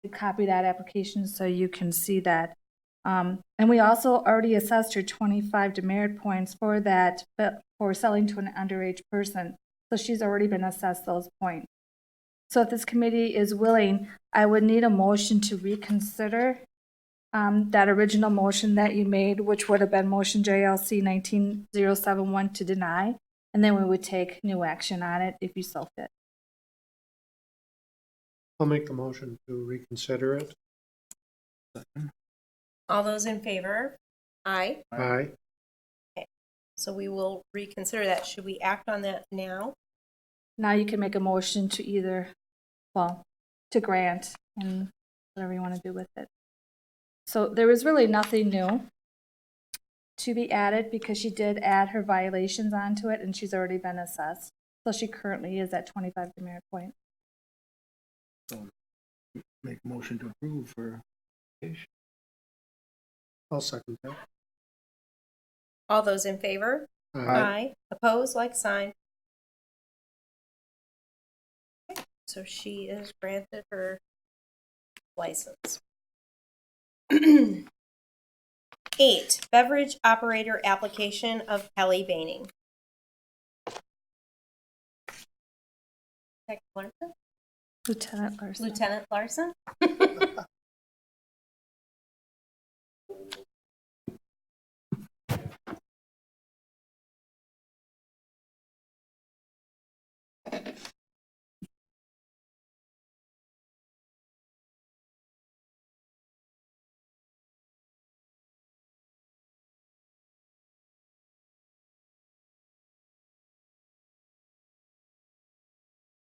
copy that application so you can see that. And we also already assessed her 25 demerit points for that, for selling to an underage person. So she's already been assessed those points. So if this committee is willing, I would need a motion to reconsider that original motion that you made, which would have been motion JLC 19071 to deny, and then we would take new action on it if you so fit. I'll make the motion to reconsider it. All those in favor? Aye. Aye. Okay. So we will reconsider that. Should we act on that now? Now you can make a motion to either, well, to grant and whatever you want to do with it. So there was really nothing new to be added because she did add her violations onto it and she's already been assessed. So she currently is at 25 demerit points. So make a motion to approve for application. I'll second that. All those in favor? Aye. Opposed, like sign. Okay. So she is granted her license. 8, beverage operator application of Kelly Baining. Lieutenant Larson. Lieutenant Larson?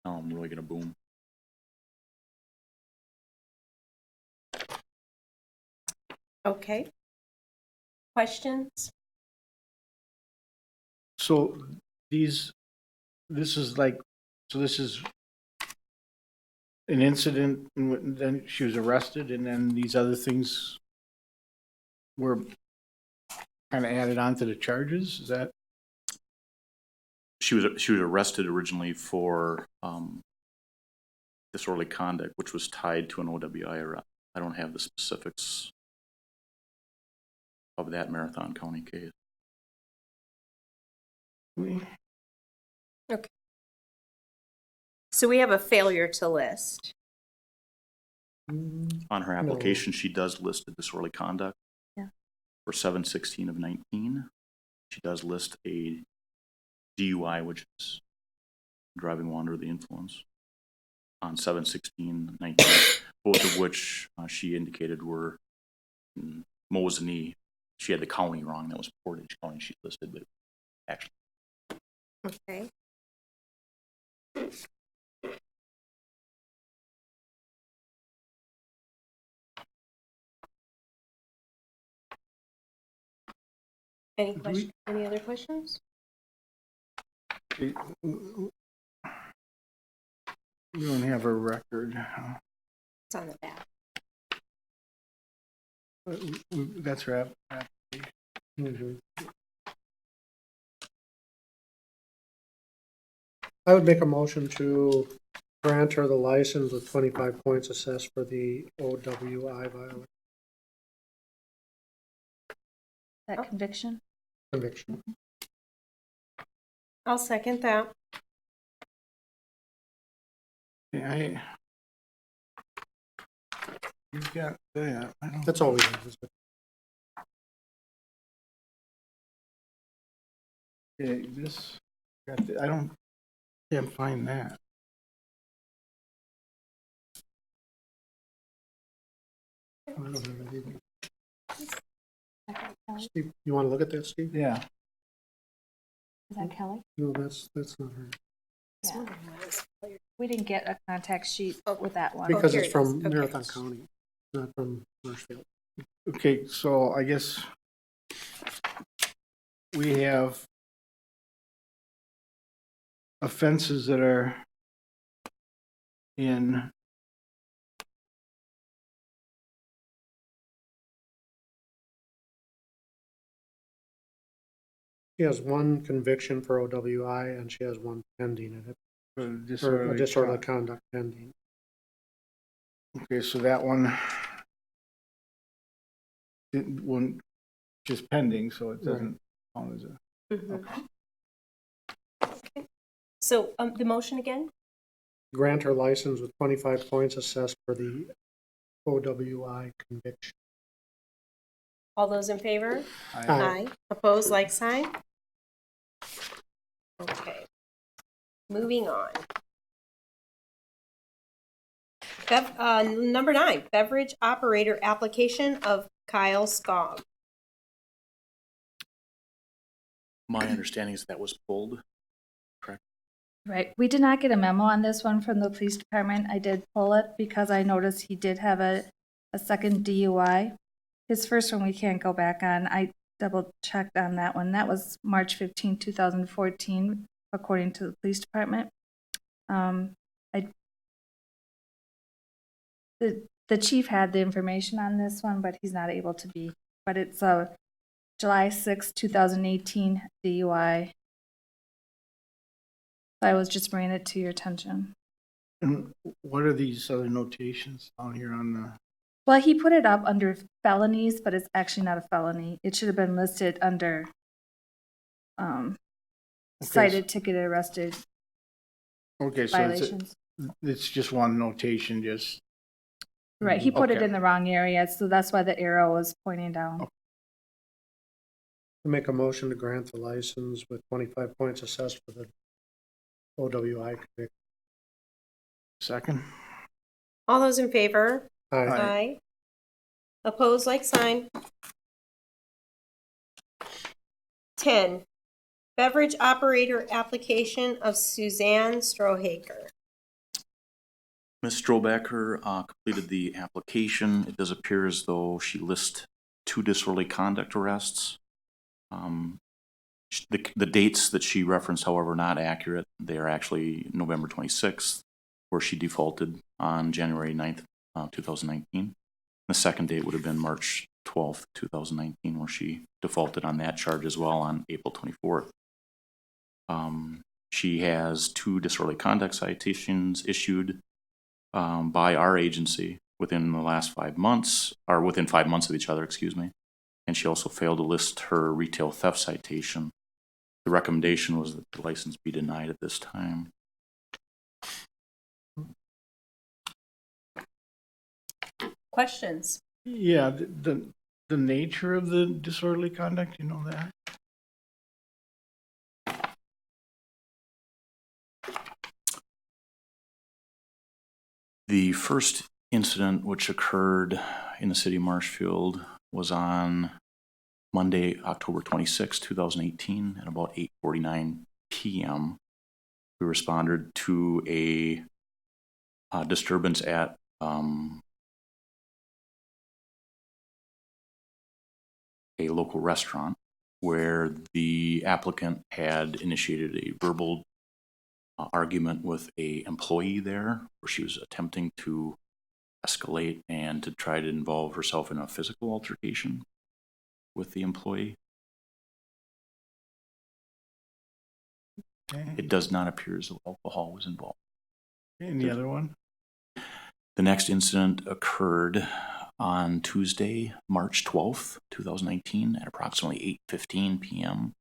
Now I'm really gonna boom. Okay. Questions? So this is like, so this is an incident, and then she was arrested, and then these other things were kind of added on to the charges? Is that? She was arrested originally for disorderly conduct, which was tied to an OWI arrest. I don't have the specifics of that Marathon County case. Okay. So we have a failure to list. On her application, she does list a disorderly conduct. Yeah. For 7/16 of 19. She does list a DUI, which is driving while under the influence, on 7/16/19, both of which she indicated were in Mosinee. She had the county wrong. That was Portage County she listed, but actually. Okay. Any questions? Any other questions? We don't have a record. It's on the back. That's her application. Mhm. I would make a motion to grant her the license with 25 points assessed for the OWI violation That conviction. conviction. I'll second that. Yeah, you've got that. I don't. That's all we have. Yeah, this. I can't find that. I don't have it either. Steve, you want to look at that, Steve? Yeah. Is that Kelly? No, that's not her. Yeah. We didn't get a contact sheet with that one. Because here it's it from is. Okay. Marathon County, not from Marshfield. Okay, so I guess we have offenses that are in She has one conviction for OWI and she has one pending in it, or a disorderly conduct pending. Okay, so that one won't, just pending, so it doesn't count as a, Mhm. Okay. So, the motion again? Grant her license with 25 points assessed for the OWI conviction. All those in favor? Aye. Opposed, like sign? Okay. Moving on. Number 9, beverage operator application of Kyle Skog. My understanding is that was pulled. Right. We did not get a memo on this one from the police department. I did pull it because I noticed he did have a second DUI. His first one we can't go back on. I double checked on that one. That was March 15, 2014, according to the police department. The chief had the information on this one, but he's not able to be. But it's a July 6, 2018 DUI. I was just bringing it to your attention. and what are these other notations down here on the, Well, he put it up under felonies, but it's actually not a felony. It should have been listed under cited, ticketed, arrested okay, so violations. it's just one notation, just, Right, he put it okay. in the wrong area, so that's why the arrow was pointing down. Make a motion to grant the license with 25 points assessed for the OWI conviction. Second? All those in favor? Aye. Aye. Opposed, like sign. 10, beverage operator application of Suzanne Strohaker. Ms. Strobecker completed the application. It does appear as though she lists 2 disorderly conduct arrests. The dates that she referenced, however, are not accurate. They are actually November 26th, where she defaulted on January 9th, 2019. The second date would have been March 12th, 2019, where she defaulted on that charge as well on April 24th. She has 2 disorderly conduct citations issued by our agency within the last 5 months, or within 5 months of each other, excuse me. And she also failed to list her retail theft citation. The recommendation was that the license be denied at this time. Questions? Yeah, the nature of the disorderly conduct, you know that? The first incident which occurred in the city of Marshfield was on Monday, October 26, 2018, at about 8:49 p.m. We responded to a disturbance at a local restaurant where the applicant had initiated a verbal argument with a employee there, where she was attempting to escalate and to try to involve herself in a physical altercation with the employee. Okay. It does not appear as though alcohol was involved. And the other one? The next incident occurred on Tuesday, March 12th, 2019, at approximately 8:15 p.m.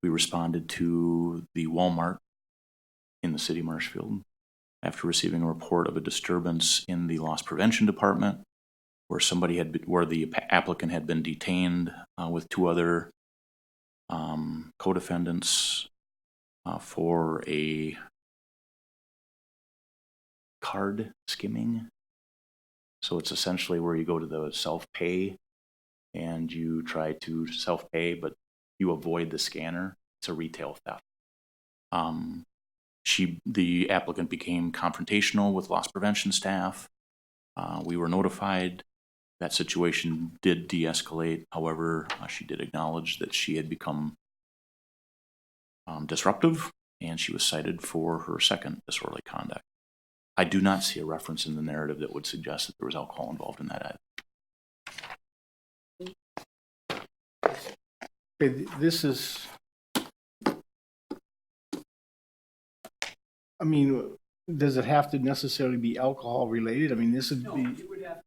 We responded to the Walmart in the city of Marshfield after receiving a report of a disturbance in the loss prevention department where the applicant had been detained with 2 other co-defendants for a card skimming. So it's essentially where you go to the self-pay and you try to self-pay, but you avoid the scanner. It's a retail theft. The applicant became confrontational with loss prevention staff. We were notified. That situation did de-escalate. However, she did acknowledge that she had become disruptive, and she was cited for her second disorderly conduct. I do not see a reference in the narrative that would suggest that there was alcohol involved in that. Okay, this is, I mean, does it have to necessarily be alcohol related? I mean, this would be, You would have.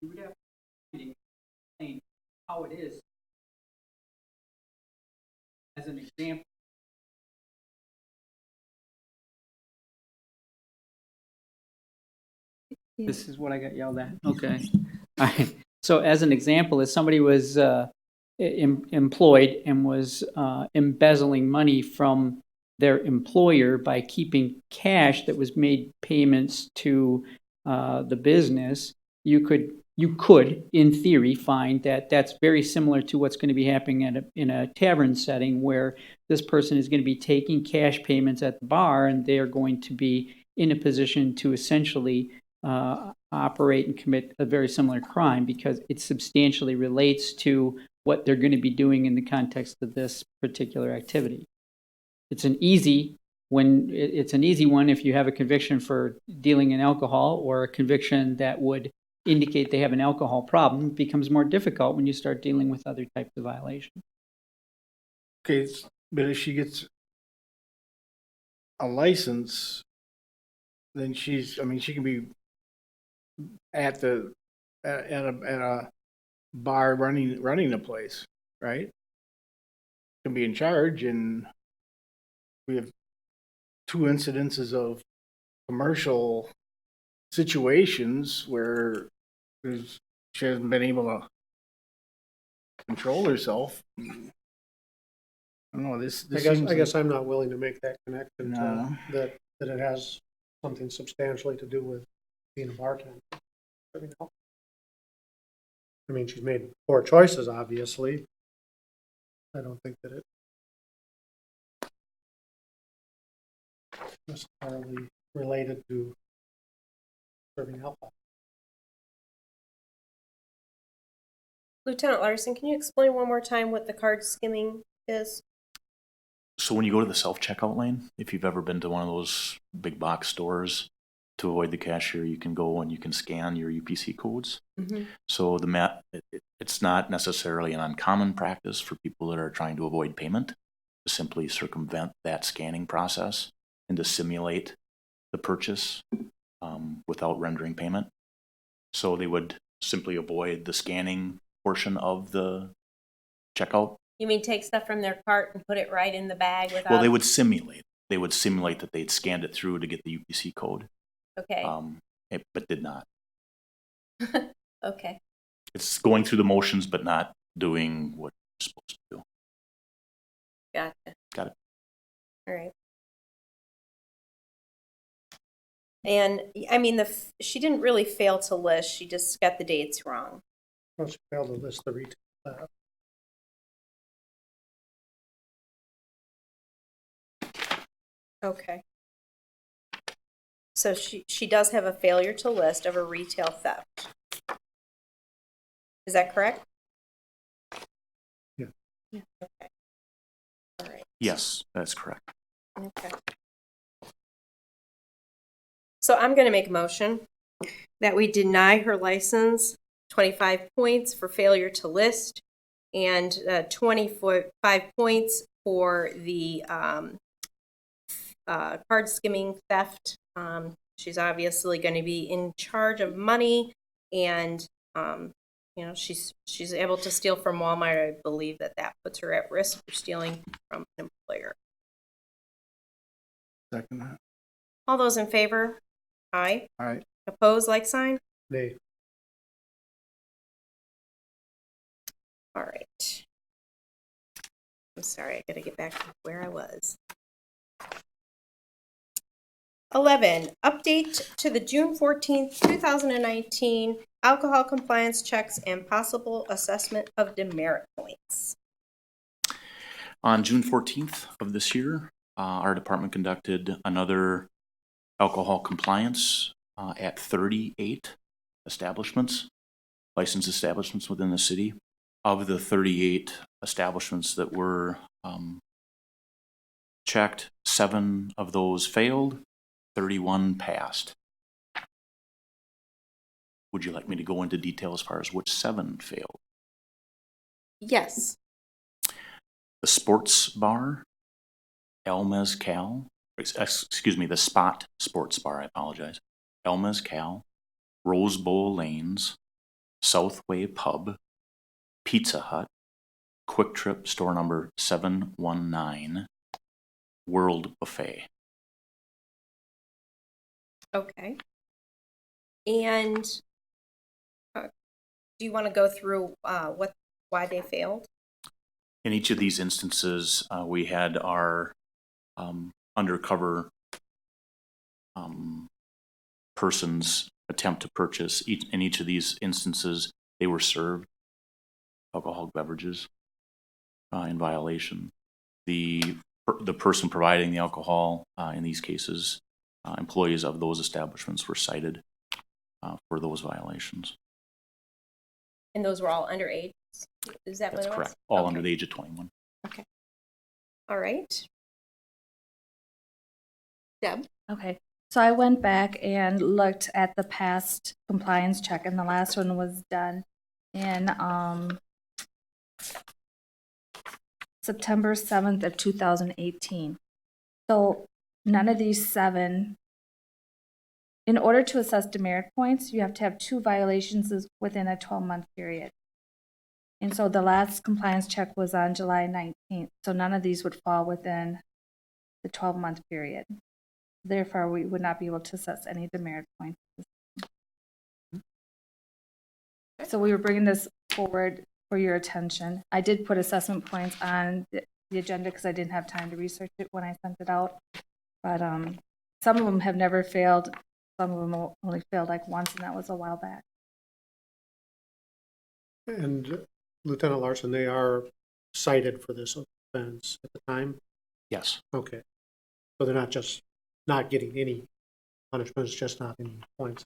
You would have to explain how it is as an example. This is what I got yelled at. Okay. All right. So as an example, if somebody was employed and was embezzling money from their employer by keeping cash that was made payments to the business, you could, in theory, find that that's very similar to what's going to be happening in a tavern setting where this person is going to be taking cash payments at the bar and they are going to be in a position to essentially operate and commit a very similar crime because it substantially relates to what they're going to be doing in the context of this particular activity. It's an easy one if you have a conviction for dealing in alcohol or a conviction that would indicate they have an alcohol problem. It becomes more difficult when you start dealing with other types of violations. okay, but if she gets a license, then she can be at a bar running the place, right? Can be in charge, and we have 2 incidences of commercial situations where she hasn't been able to control herself. I don't know. This I guess I'm not willing to make that connection No. that it has something substantially to do with being a bartender. I mean, she's made poor choices, obviously. I don't think that it necessarily related to serving alcohol. Lieutenant Larson, can you explain one more time what the card skimming is? So when you go to the self-checkout lane, if you've ever been to one of those big box stores, to avoid the cashier, you can go and you can scan your UPC codes. Mm-hmm. So it's not necessarily an uncommon practice for people that are trying to avoid payment to simply circumvent that scanning process and to simulate the purchase without rendering payment. So they would simply avoid the scanning portion of the checkout. You mean take stuff from their cart and put it right in the bag without? Well, they would simulate. They would simulate that they'd scanned it through to get the UPC code. Okay. But did not. Okay. It's going through the motions, but not doing what you're supposed to do. Gotcha. Got it. All right. And I mean, she didn't really fail to list. She just got the dates wrong. Well, she failed to list the retail theft. Okay. So she does have a failure to list of a retail theft. Is that correct? Yeah. Okay. All right. Yes, that's correct. Okay. So I'm going to make a motion that we deny her license 25 points for failure to list and 25 points for the card skimming theft. She's obviously going to be in charge of money, and she's able to steal from Walmart. I believe that puts her at risk for stealing from an employer. Second that. All those in favor? Aye. All right. Opposed, like sign? Nay. All right. I'm sorry, I gotta get back to where I was. 11, update to the June 14th, 2019 alcohol compliance checks and possible assessment of demerit points. On June 14th of this year, our department conducted another alcohol compliance at 38 establishments, licensed establishments within the city. Of the 38 establishments that were checked, 7 of those failed, 31 passed. Would you like me to go into detail as far as which 7 failed? Yes. The sports bar, El Mezcal, excuse me, the Spot Sports Bar, I apologize. El Mezcal, Rose Bowl Lanes, Southway Pub, Pizza Hut, Quick Trip store number 719, World Buffet. Okay. And do you want to go through why they failed? In each of these instances, we had our undercover persons attempt to purchase. In each of these instances, they were served alcoholic beverages in violation. The person providing the alcohol, in these cases, employees of those establishments were cited for those violations. And those were all underage? Is that what That's it was? correct. All Okay. under the age of 21. Okay. All right. Deb? Okay, so I went back and looked at the past compliance check, and the last one was done in September 7th of 2018. So none of these 7, in order to assess demerit points, you have to have 2 violations within a 12-month period. And so the last compliance check was on July 19th, so none of these would fall within the 12-month period. Therefore, we would not be able to assess any demerit points. So we were bringing this forward for your attention. I did put assessment points on the agenda because I didn't have time to research it when I sent it out. But some of them have never failed. Some of them only failed like once, and that was a while back. And Lieutenant Larson, they are cited for this offense at the time? Yes. Okay. So they're not just not getting any punishments, just not any points.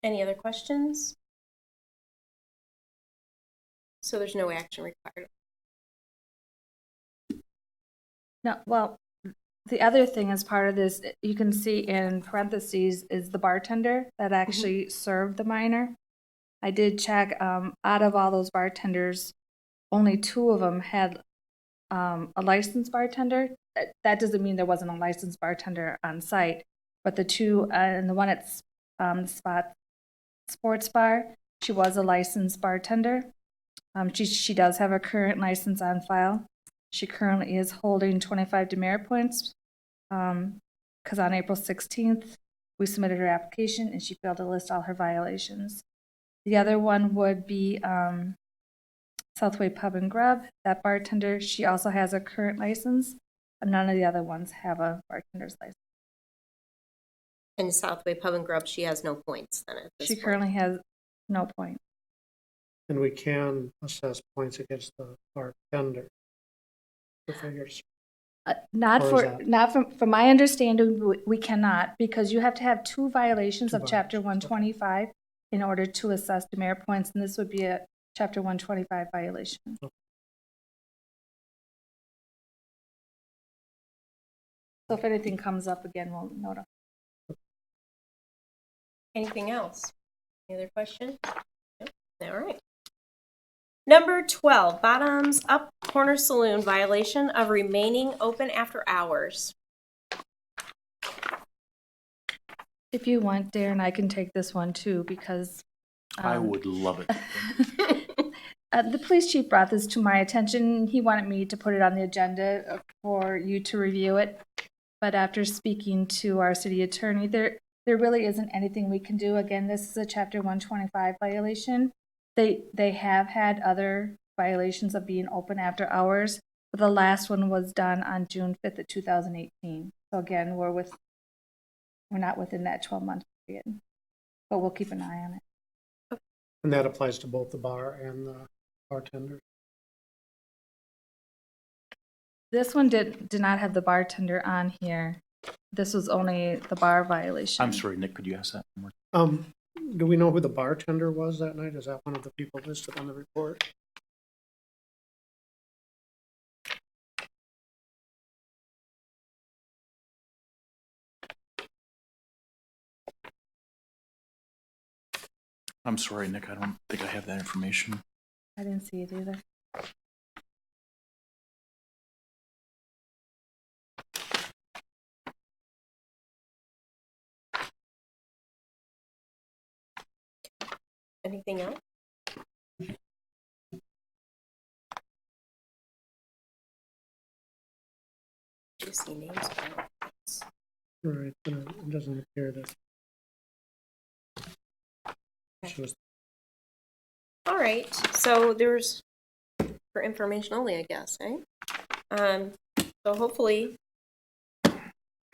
Any other questions? So there's no action required. No, well, the other thing as part of this, you can see in parentheses is the bartender that actually served the minor. I did check, out of all those bartenders, only 2 of them had a licensed bartender. That doesn't mean there wasn't a licensed bartender on site, but the 2, and the one at Spot Sports Bar, she was a licensed bartender. She does have a current license on file. She currently is holding 25 demerit points because on April 16th, we submitted her application and she failed to list all her violations. The other one would be Southway Pub and Grub. That bartender, she also has a current license. None of the other ones have a bartender's license. And Southway Pub and Grub, she has no points then at this She point. currently has no point. And we can assess points against the bartender. The figures. Not Or is for, that- not from my understanding, we cannot, because you have to have 2 violations 2 of Chapter violations, okay. 125 in order to assess demerit points, and this would be a Chapter 125 violation. So if anything comes up again, we'll notify. Anything else? Any other question? Nope. All right. Number 12, Bottoms Up Corner Saloon violation of remaining open after hours. If you want, Darren, I can take this one too, because I would love it. the police chief brought this to my attention. He wanted me to put it on the agenda for you to review it. But after speaking to our city attorney, there really isn't anything we can do. Again, this is a Chapter 125 violation. They have had other violations of being open after hours, but the last one was done on June 5th of 2018. So again, we're not within that 12-month period, but we'll keep an eye on it. And that applies to both the bar and the bartender. This one did not have the bartender on here. This was only the bar violation. I'm sorry, Nick, could you ask that one more? Do we know who the bartender was that night? Is that one of the people listed on the report? I'm sorry, Nick, I don't think I have that information. I didn't see it either. Anything else? Do see names? All right, it doesn't appear that she was. All right, so there's, for information only, I guess, right? So hopefully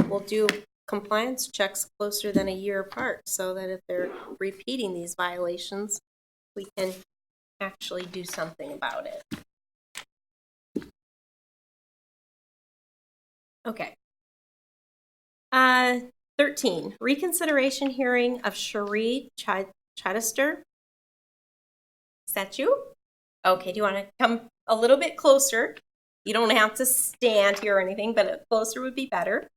we'll do compliance checks closer than a year apart so that if they're repeating these violations, we can actually do something about it. Okay. 13, reconsideration hearing of Cherie Chittister. Is that you? Okay, do you want to come a little bit closer? You don't have to stand here or anything, but closer would be better.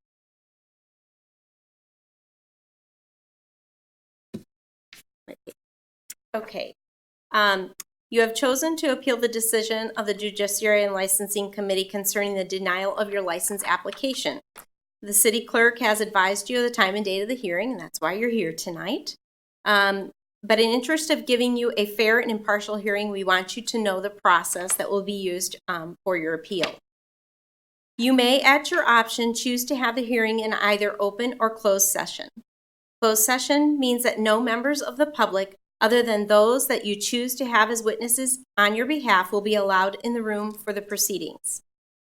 Okay. You have chosen to appeal the decision of the Judiciary and Licensing Committee concerning the denial of your license application. The city clerk has advised you of the time and date of the hearing, and that's why you're here tonight. But in interest of giving you a fair and impartial hearing, we want you to know the process that will be used for your appeal. You may, at your option, choose to have the hearing in either open or closed session. Closed session means that no members of the public, other than those that you choose to have as witnesses on your behalf, will be allowed in the room for the proceedings.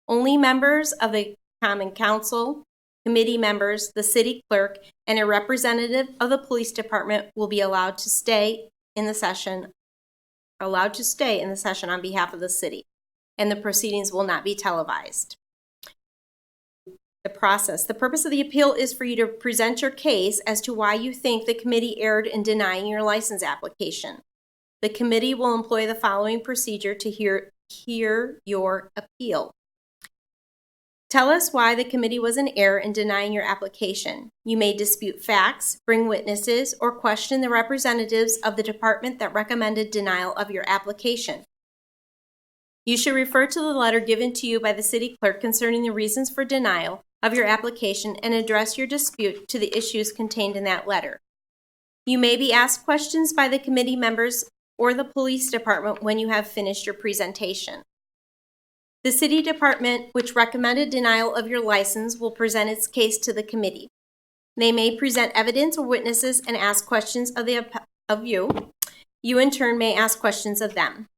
Only members of the Common Council, committee members, the city clerk, and a representative of the police department will be allowed to stay in the session on behalf of the city, and the proceedings will not be televised. The process. The purpose of the appeal is for you to present your case as to why you think the committee erred in denying your license application. The committee will employ the following procedure to hear your appeal. Tell us why the committee was in error in denying your application. You may dispute facts, bring witnesses, or question the representatives of the department that recommended denial of your application. You should refer to the letter given to you by the city clerk concerning the reasons for denial of your application and address your dispute to the issues contained in that letter. You may be asked questions by the committee members or the police department when you have finished your presentation. The city department, which recommended denial of your license, will present its case to the committee. They may present evidence or witnesses and ask questions of you. You, in turn, may ask questions of them.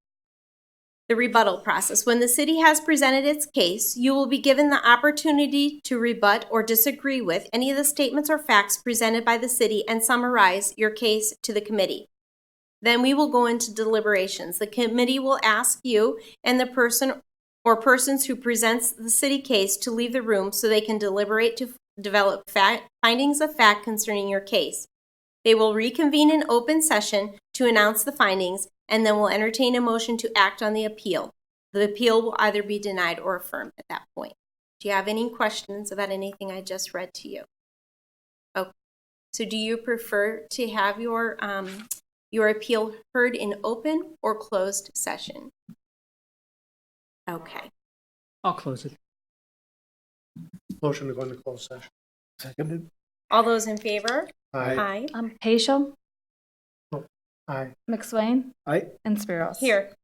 The rebuttal process. When the city has presented its case, you will be given the opportunity to rebut or disagree with any of the statements or facts presented by the city and summarize your case to the committee. Then we will go into deliberations. The committee will ask you and the person or persons who presents the city case to leave the room so they can deliberate to develop findings of fact concerning your case. They will reconvene in open session to announce the findings, and then we'll entertain a motion to act on the appeal. The appeal will either be denied or affirmed at that point. Do you have any questions about anything I just read to you? Okay. So do you prefer to have your appeal heard in open or closed session? Okay. I'll close it. Motion to go into closed session. Seconded? All those in favor? Aye. Aye. Paschal, Aye. McSwain, Aye. and Spiros. Here.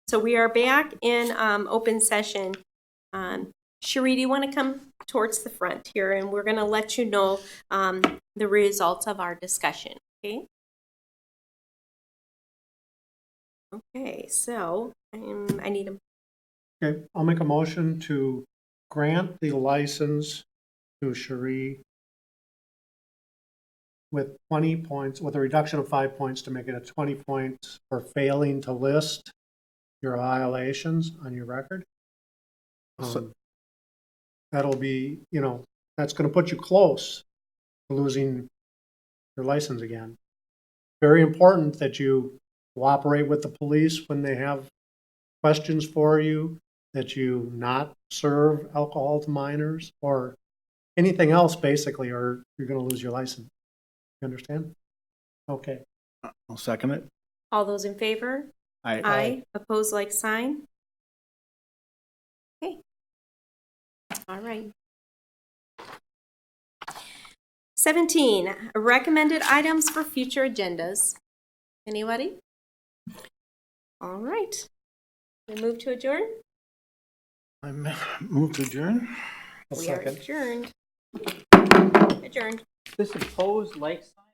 So we are back in open session. Cherie, do you want to come towards the front here, and we're going to let you know the results of our discussion, okay? Okay, so I need a Okay, I'll make a motion to grant the license to Cherie with 20 points, with a reduction of 5 points to make it a 20 points for failing to list your violations on your record. That'll be, that's gonna put you close to losing your license again. Very important that you cooperate with the police when they have questions for you, that you not serve alcohol to minors or anything else basically, or you're gonna lose your license. You understand? Okay. I'll second it. all those in favor? Aye. Opposed, like sign? Okay. All right. 17, recommended items for future agendas. Anybody? All right. We move to adjourn? I move to adjourn. I'll We are second. adjourned. Adjourned. This opposed like sign?